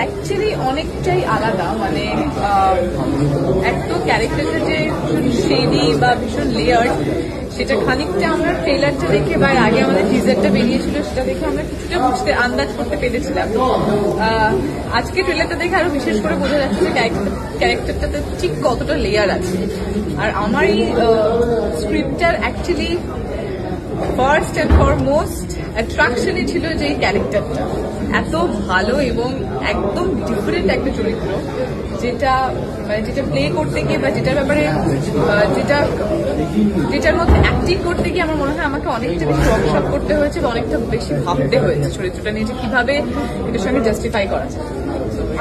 Actually অনেকটাই আলাদা, মানে একটা ক্যারেক্টারটা যে ভীষণ শেডি বা ভীষণ লেয়ার্ড, সেটা খানিকটা আমরা ট্রেলারটা দেখে বা আগে আমাদের টিজারটা বেরিয়েছিল সেটা দেখে আমরা কিছুটা আন্দাজ করতে পেরেছিলাম। আজকে ট্রেলারটা দেখে আরো বিশেষ করে বোঝা যাচ্ছে যে ক্যারেক্টারটাতে ঠিক কতটা লেয়ার আছে। আর আমার এই স্ক্রিপ্টটার অ্যাকচুয়ালি ফার্স্ট অ্যান্ড ফরমোস্ট অ্যাট্রাকশনই ছিল যে এই ক্যারেক্টারটা এত ভালো এবং একদম ডিফারেন্ট একটা চরিত্র, যেটা প্লে করতে গিয়ে বা যেটার ব্যাপারে যেটার মধ্যে অ্যাক্টিং করতে গিয়ে আমার মনে হয় আমাকে অনেকটা বেশি ওয়ার্কশপ করতে হয়েছে বা অনেকটা বেশি ভাবতে হয়েছে চরিত্রটা নিয়ে যে কিভাবে এটার সঙ্গে জাস্টিফাই করা যায়।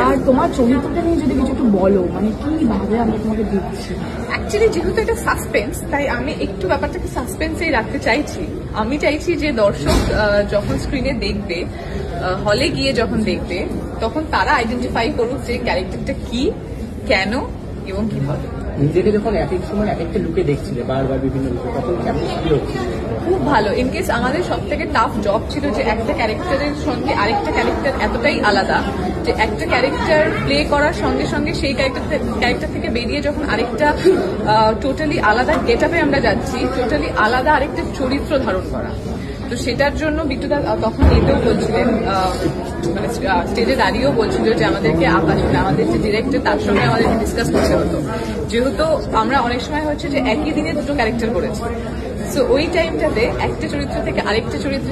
আর তোমার চরিত্রটা নিয়ে যদি কিছু একটু বলো, মানে কিভাবে আমরা তোমাকে দেখছি। অ্যাকচুয়ালি যেহেতু এটা সাসপেন্স, তাই আমি একটু ব্যাপারটাকে সাসপেন্সেই রাখতে চাইছি। আমি চাইছি যে দর্শক যখন স্ক্রিনে দেখবে, হলে গিয়ে যখন দেখবে, তখন তারা আইডেন্টিফাই করুক যে ক্যারেক্টারটা কি, কেন এবং কিভাবে। নিজেকে যখন এক এক সময় এক একটা লুকে দেখছিলে বারবার বিভিন্ন লুকে, তখন কেমন ফিল হচ্ছিল? খুব ভালো। ইনকেস আমাদের সব থেকে টাফ জব ছিল যে একটা ক্যারেক্টারের সঙ্গে আরেকটা ক্যারেক্টার এতটাই আলাদা যে একটা ক্যারেক্টার প্লে করার সঙ্গে সঙ্গে সেই ক্যারেক্টার থেকে বেরিয়ে যখন আরেকটা টোটালি আলাদা গেটআপে আমরা যাচ্ছি, টোটালি আলাদা আরেকটা চরিত্র ধারণ করা। তো সেটার জন্য বিট্টুদা তখন এতেও বলছিলেন, মানে স্টেজে দাঁড়িয়েও বলছিল যে আমাদেরকে আমাদের যে ডিরেক্টর তার সঙ্গে আমাদেরকে ডিসকাস করতে হতো, যেহেতু আমরা অনেক সময় হচ্ছে যে একই দিনে দুটো ক্যারেক্টার করেছি। সো ওই টাইমটাতে একটা চরিত্র থেকে আরেকটা চরিত্র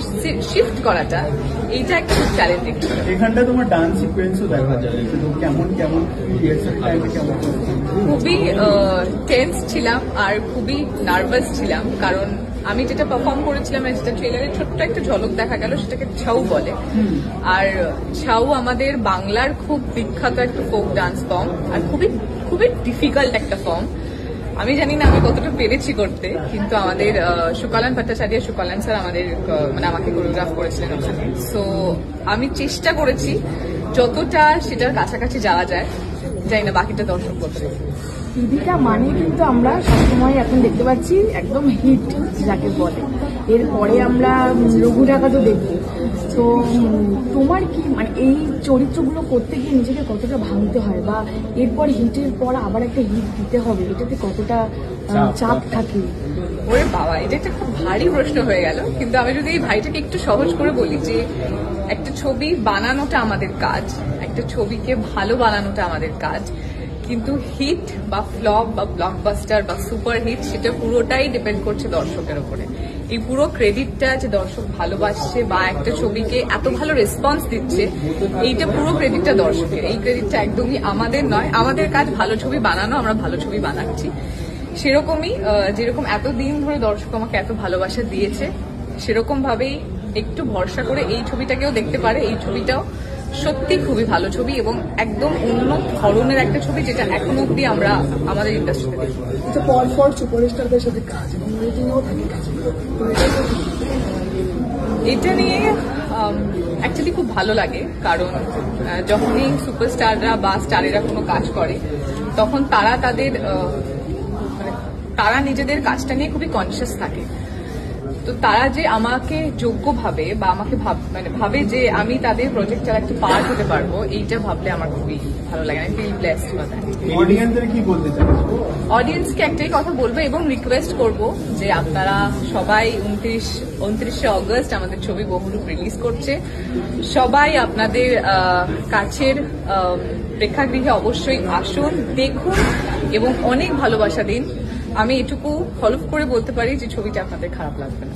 শিফট করাটা, এইটা একটা খুব চ্যালেঞ্জিং। এখানটা তোমার ডান্স সিকোয়েন্সও দেখা যায়, কেমন কেমন খুবই টেন্স ছিলাম আর খুবই নার্ভাস ছিলাম, কারণ আমি যেটা পারফর্ম করেছিলাম, যেটা ট্রেলারে ছোট্ট একটা ঝলক দেখা গেল, সেটাকে ছাউ বলে। আর ছাউ আমাদের বাংলার খুব বিখ্যাত একটা ফোক ডান্স ফর্ম, আর খুবই খুবই ডিফিকাল্ট একটা ফর্ম। আমি জানি না আমি কতটা পেরেছি করতে, কিন্তু আমাদের সুকলান ভট্টাচার্য সুকলান স্যার আমাকে কোরিওগ্রাফ করেছিলেন ওখানে। সো আমি চেষ্টা করেছি যতটা সেটার কাছাকাছি যাওয়া যায়। জানি না বাকিটা দর্শক করতে। টিভিটা মানে কিন্তু আমরা সবসময় এখন দেখতে পাচ্ছি একদম হিট যাকে বলে, এরপরে আমরা রঘু ঢাকাতেও দেখবো। তো তোমার কি মানে এই চরিত্রগুলো করতে গিয়ে নিজেকে কতটা ভাঙতে হয়, বা এরপর হিটের পর আবার একটা হিট দিতে হবে, এটাতে কতটা চাপ থাকে? ওরে বাবা, এটা একটা খুব ভারী প্রশ্ন হয়ে গেল। কিন্তু আমি যদি এই ভাইটাকে একটু সহজ করে বলি যে একটা ছবি বানানোটা আমাদের কাজ, একটা ছবিকে ভালো বানানোটা আমাদের কাজ, কিন্তু হিট বা ফ্লপ বা ব্লকবাস্টার বা সুপার হিট সেটা পুরোটাই ডিপেন্ড করছে দর্শকের উপরে। এই পুরো ক্রেডিটটা যে দর্শক ভালোবাসছে বা একটা ছবিকে এত ভালো রেসপন্স দিচ্ছে, এইটা পুরো ক্রেডিটটা দর্শকের। এই ক্রেডিটটা একদমই আমাদের নয়। আমাদের কাজ ভালো ছবি বানানো, আমরা ভালো ছবি বানাচ্ছি। সেরকমই যেরকম এতদিন ধরে দর্শক আমাকে এত ভালোবাসা দিয়েছে, সেরকম ভাবেই একটু ভরসা করে এই ছবিটাকেও দেখতে পারে। এই ছবিটাও সত্যি খুবই ভালো ছবি এবং একদম অন্য ধরনের একটা ছবি, যেটা এখনো অব্দি আমরা আমাদের ইন্ডাস্ট্রিতে দেখি। পরপর সুপারস্টারদের সাথে কাজ এবং রেটিংও থাকে কাজ, এটা নিয়ে অ্যাকচুয়ালি খুব ভালো লাগে, কারণ যখনই সুপারস্টাররা বা স্টারেরা কোনো কাজ করে, তখন তারা নিজেদের কাজটা নিয়ে খুবই কনসিয়াস থাকে। তো তারা যে আমাকে যোগ্য ভাবে বা আমাকে ভাবে যে আমি তাদের প্রজেক্টের একটা পার্ট হতে পারবো, এইটা ভাবলে আমার খুবই ভালো লাগে। আমি ফিল ব্লেসড ফর দ্যাট। অডিয়েন্সকে একটাই কথা বলবো এবং রিকোয়েস্ট করব যে আপনারা সবাই 29শে অগস্ট আমাদের ছবি বহুরূপ রিলিজ করছে। সবাই আপনাদের কাছের প্রেক্ষাগৃহে অবশ্যই আসুন, দেখুন এবং অনেক ভালোবাসা দিন। আমি এটুকু হলফ করে বলতে পারি যে ছবিটা আপনাদের খারাপ লাগবে না।